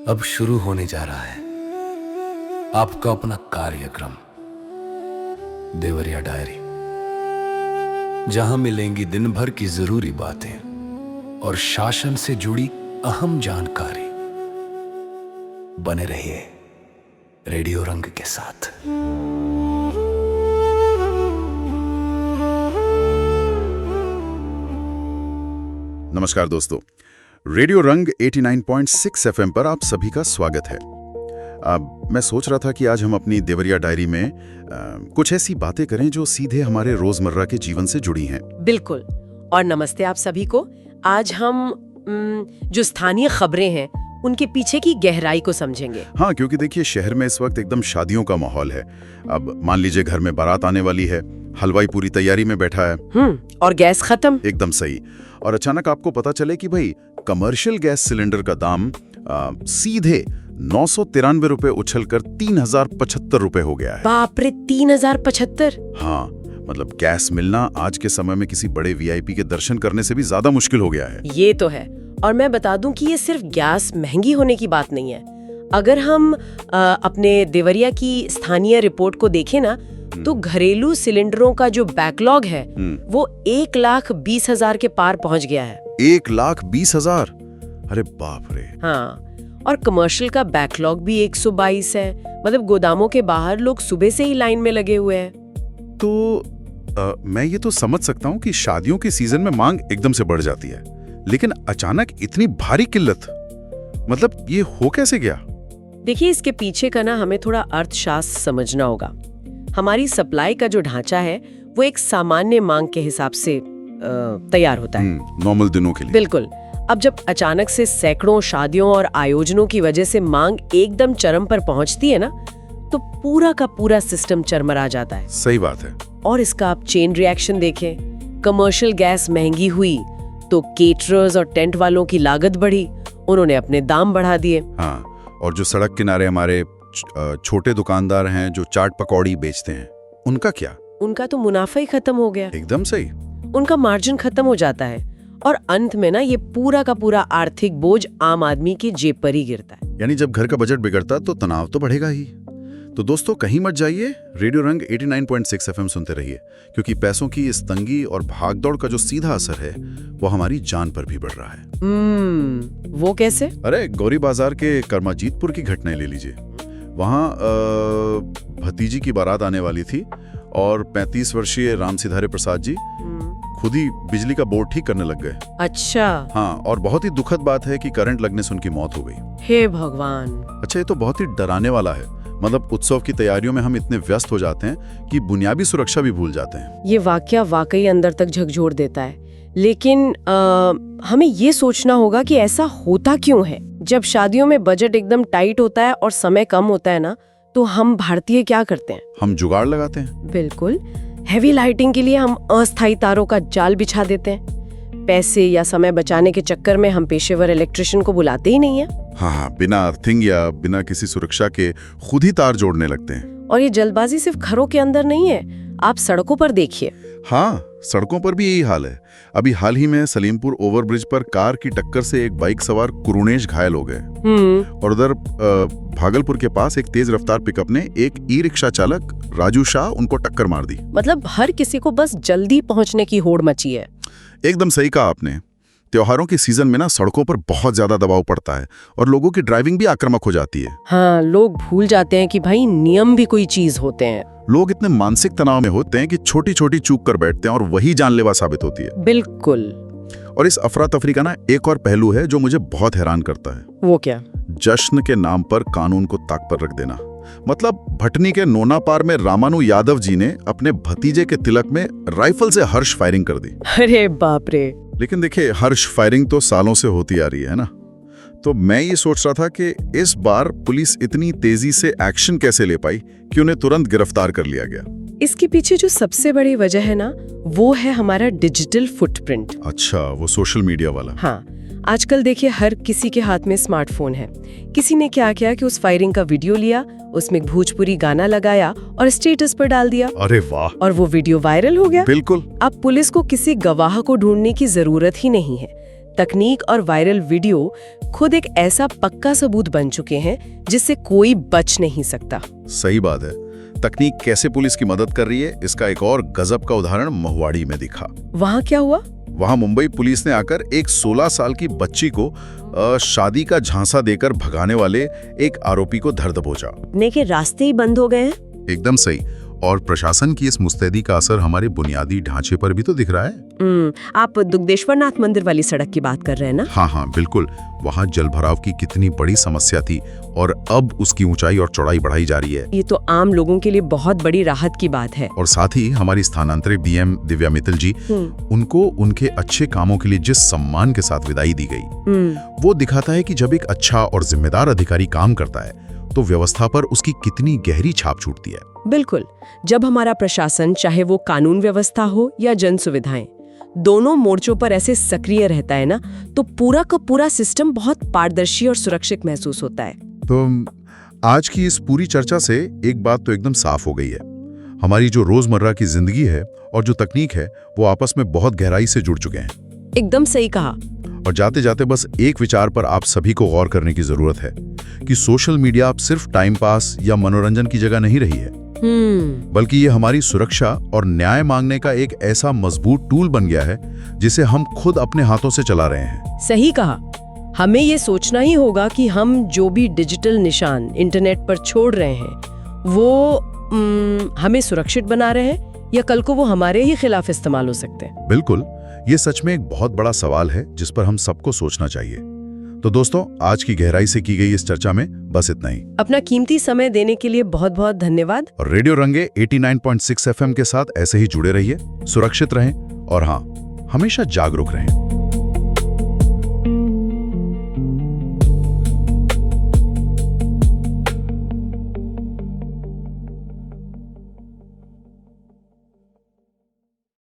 अब शुरू होने जा रहा है आपका अपना कार्यक्रम देवरिया डायरी, जहां मिलेंगी दिन भर की जरूरी बातें और शासन से जुड़ी अहम जानकारी। बने रहिए रेडियो रंग के साथ। नमस्कार दोस्तों, रेडियो रंग 89.6 एफएम पर आप सभी का स्वागत है। मैं सोच रहा था कि आज हम अपनी देवरिया डायरी में कुछ ऐसी बातें करें जो सीधे हमारे रोजमर्रा के जीवन से जुड़ी हैं। बिल्कुल। और नमस्ते आप सभी को। आज हम जो स्थानीय खबरें हैं उनके पीछे की गहराई को समझेंगे। हाँ, क्योंकि देखिए शहर में इस वक्त एकदम शादियों का माहौल है। अब मान लीजिए घर में बारात आने वाली है, हलवाई पूरी तैयारी में बैठा है और गैस खत्म। एकदम सही। और अचानक आपको पता चले कि भाई कमर्शियल गैस सिलेंडर का दाम सीधे 993 रुपए उछलकर 3075 रुपए हो गया है। बाप रे, 3075। हाँ, मतलब गैस मिलना आज के समय में किसी बड़े वीआईपी के दर्शन करने से भी ज्यादा मुश्किल हो गया है। ये तो है। और मैं बता दूं कि ये सिर्फ गैस महंगी होने की बात नहीं है। अगर हम अपने देवरिया की स्थानीय रिपोर्ट को देखें ना, तो घरेलू सिलेंडरों का जो बैकलॉग है वो 1,20,000 के पार पहुंच गया है। 1,20,000? अरे बाप रे। हाँ, और कमर्शियल का बैकलॉग भी 122 है। मतलब गोदामों के बाहर लोग सुबह से ही लाइन में लगे हुए हैं। तो मैं ये तो समझ सकता हूँ कि शादियों के सीजन में मांग एकदम से बढ़ जाती है, लेकिन अचानक इतनी भारी किल्लत, मतलब ये हो कैसे गया? देखिए, इसके पीछे का ना हमें थोड़ा अर्थशास्त्र समझना होगा। हमारी सप्लाई का जो ढांचा है वो एक सामान्य मांग के हिसाब से तैयार होता है, नॉर्मल दिनों के लिए। बिल्कुल। अब जब अचानक से सैकड़ों शादियों और आयोजनों की वजह से मांग एकदम चरम पर पहुंचती है ना, तो पूरा का पूरा सिस्टम चरमरा जाता है। सही बात है। और इसका आप चेन रिएक्शन देखें। कमर्शियल गैस महंगी हुई तो केटरर्स और टेंट वालों की लागत बढ़ी, उन्होंने अपने दाम बढ़ा दिए। हाँ, और जो सड़क किनारे हमारे छोटे दुकानदार हैं जो चाट पकौड़ी बेचते हैं, उनका क्या? उनका तो मुनाफा ही खत्म हो गया। एकदम सही। उनका मार्जिन खत्म हो जाता है और अंत में ना ये पूरा का पूरा आर्थिक बोझ आम आदमी की जेब पर ही गिरता है। यानी जब घर का बजट बिगड़ता तो तनाव तो बढ़ेगा ही। तो दोस्तों, कहीं मत जाइए, रेडियो रंग 89.6 एफएम सुनते रहिए, क्योंकि पैसों की इस तंगी और भागदौड़ का जो सीधा असर है वो हमारी जान पर भी बढ़ रहा है। वो कैसे? अरे गौरी बाजार के कर्माजीतपुर की घटनाएं ले लीजिए। वहाँ भतीजी की बारात आने वाली थी और 35 वर्षीय राम सिधारे प्रसाद जी खुद ही बिजली का बोर्ड ठीक करने लग गए। अच्छा। हाँ, और बहुत ही दुखद बात है कि करंट लगने से उनकी मौत हो गई। हे भगवान। अच्छा, ये तो बहुत ही डराने वाला है। मतलब उत्सव की तैयारियों में हम इतने व्यस्त हो जाते हैं कि बुनियादी सुरक्षा भी भूल जाते हैं। ये वाकया वाकई अंदर तक झकझोर देता है। लेकिन हमें ये सोचना होगा कि ऐसा होता क्यों है। जब शादियों में बजट एकदम टाइट होता है और समय कम होता है ना, तो हम भारतीय क्या करते हैं? हम जुगाड़ लगाते हैं। बिल्कुल। हेवी लाइटिंग के लिए हम अस्थायी तारों का जाल बिछा देते हैं। पैसे या समय बचाने के चक्कर में हम पेशेवर इलेक्ट्रिशियन को बुलाते ही नहीं है। हाँ, बिना अर्थिंग या बिना किसी सुरक्षा के खुद ही तार जोड़ने लगते हैं। और ये जल्दबाजी सिर्फ घरों के अंदर नहीं है, आप सड़कों पर देखिए। हाँ, सड़कों पर भी यही हाल है। अभी हाल ही में सलीमपुर ओवरब्रिज पर कार की टक्कर से एक बाइक सवार कुरुनेश घायल हो गए। और उधर भागलपुर के पास एक तेज रफ्तार पिकअप ने एक ई रिक्शा चालक राजू शाह उनको टक्कर मार दी। मतलब हर किसी को बस जल्दी पहुंचने की होड़ मची है। एकदम सही कहा आपने। त्योहारों के सीजन में ना सड़कों पर बहुत ज्यादा दबाव पड़ता है और लोगों की ड्राइविंग भी आक्रामक हो जाती है। हाँ, लोग भूल जाते हैं कि भाई नियम भी कोई चीज होते हैं। लोग इतने मानसिक तनाव में होते हैं कि छोटी छोटी चूक कर बैठते हैं और वही जानलेवा साबित होती है। बिल्कुल। और इस अफरा तफरी का ना एक और पहलू है जो मुझे बहुत हैरान करता है। वो क्या? जश्न के नाम पर कानून को ताक पर रख देना। मतलब भटनी के नोनापार में रामानु यादव जी ने अपने भतीजे के तिलक में राइफल से हर्ष फायरिंग कर दी। अरे बाप रे। लेकिन देखिए, हर्ष फायरिंग तो सालों से होती आ रही है ना। तो मैं ये सोच रहा था कि इस बार पुलिस इतनी तेजी से एक्शन कैसे ले पाई कि उन्हें तुरंत गिरफ्तार कर लिया गया। इसके पीछे जो सबसे बड़ी वजह है ना, वो है हमारा डिजिटल फुटप्रिंट। अच्छा, वो सोशल मीडिया वाला। हाँ, आजकल देखिए हर किसी के हाथ में स्मार्टफोन है। किसी ने क्या किया कि उस फायरिंग का वीडियो लिया, उसमें भोजपुरी गाना लगाया और स्टेटस पर डाल दिया। अरे वाह। और वो वीडियो वायरल हो गया। बिल्कुल। अब पुलिस को किसी गवाह को ढूंढने की जरूरत ही नहीं है। तकनीक और वायरल वीडियो खुद एक ऐसा पक्का सबूत बन चुके हैं जिससे कोई बच नहीं सकता। सही बात है। तकनीक कैसे पुलिस की मदद कर रही है, इसका एक और गजब का उदाहरण महुआड़ी में दिखा। वहाँ क्या हुआ? वहां मुंबई पुलिस ने आकर एक 16 साल की बच्ची को शादी का झांसा देकर भगाने वाले एक आरोपी को धर दबोचा। के रास्ते ही बंद हो गए हैं। एकदम सही। और प्रशासन की इस मुस्तैदी का असर हमारे बुनियादी ढांचे पर भी तो दिख रहा है। आप दुग्धेश्वरनाथ मंदिर वाली सड़क की बात कर रहे हैं ना? हाँ, बिल्कुल। वहाँ जलभराव की कितनी बड़ी समस्या थी और अब उसकी ऊंचाई और चौड़ाई बढ़ाई जा रही है। ये तो आम लोगों के लिए बहुत बड़ी राहत की बात है। और साथ ही हमारी स्थानांतरित डीएम दिव्या मित्तल जी, उनको उनके अच्छे कामों के लिए जिस सम्मान के साथ विदाई दी गई, वो दिखाता है कि जब एक अच्छा और जिम्मेदार अधिकारी काम करता है तो व्यवस्था पर उसकी कितनी गहरी छाप छूटती है। बिल्कुल। जब हमारा प्रशासन, चाहे वो कानून व्यवस्था हो या जन सुविधाएं, दोनों मोर्चों पर ऐसे सक्रिय रहता है ना, तो पूरा का पूरा सिस्टम बहुत पारदर्शी और सुरक्षित महसूस होता है। तो आज की इस पूरी चर्चा से एक बात तो एकदम साफ हो गई है। हमारी जो रोजमर्रा की जिंदगी है और जो तकनीक है, वो आपस में बहुत गहराई से जुड़ चुके हैं। एकदम सही कहा। और जाते जाते बस एक विचार पर आप सभी को गौर करने की जरूरत है कि सोशल मीडिया अब सिर्फ टाइम पास या मनोरंजन की जगह नहीं रही है, बल्कि ये हमारी सुरक्षा और न्याय मांगने का एक ऐसा मजबूत टूल बन गया है जिसे हम खुद अपने हाथों से चला रहे हैं। सही कहा। हमें ये सोचना ही होगा कि हम जो भी डिजिटल निशान इंटरनेट पर छोड़ रहे हैं वो हमें सुरक्षित बना रहे हैं या कल को वो हमारे ही खिलाफ इस्तेमाल हो सकते हैं। बिल्कुल, ये सच में एक बहुत बड़ा सवाल है जिस पर हम सबको सोचना चाहिए। तो दोस्तों, आज की गहराई से की गई इस चर्चा में बस इतना ही। अपना कीमती समय देने के लिए बहुत बहुत धन्यवाद। और रेडियो रंगे 89.6 FM के साथ ऐसे ही जुड़े रहिए, सुरक्षित रहें और हाँ, हमेशा जागरूक रहें।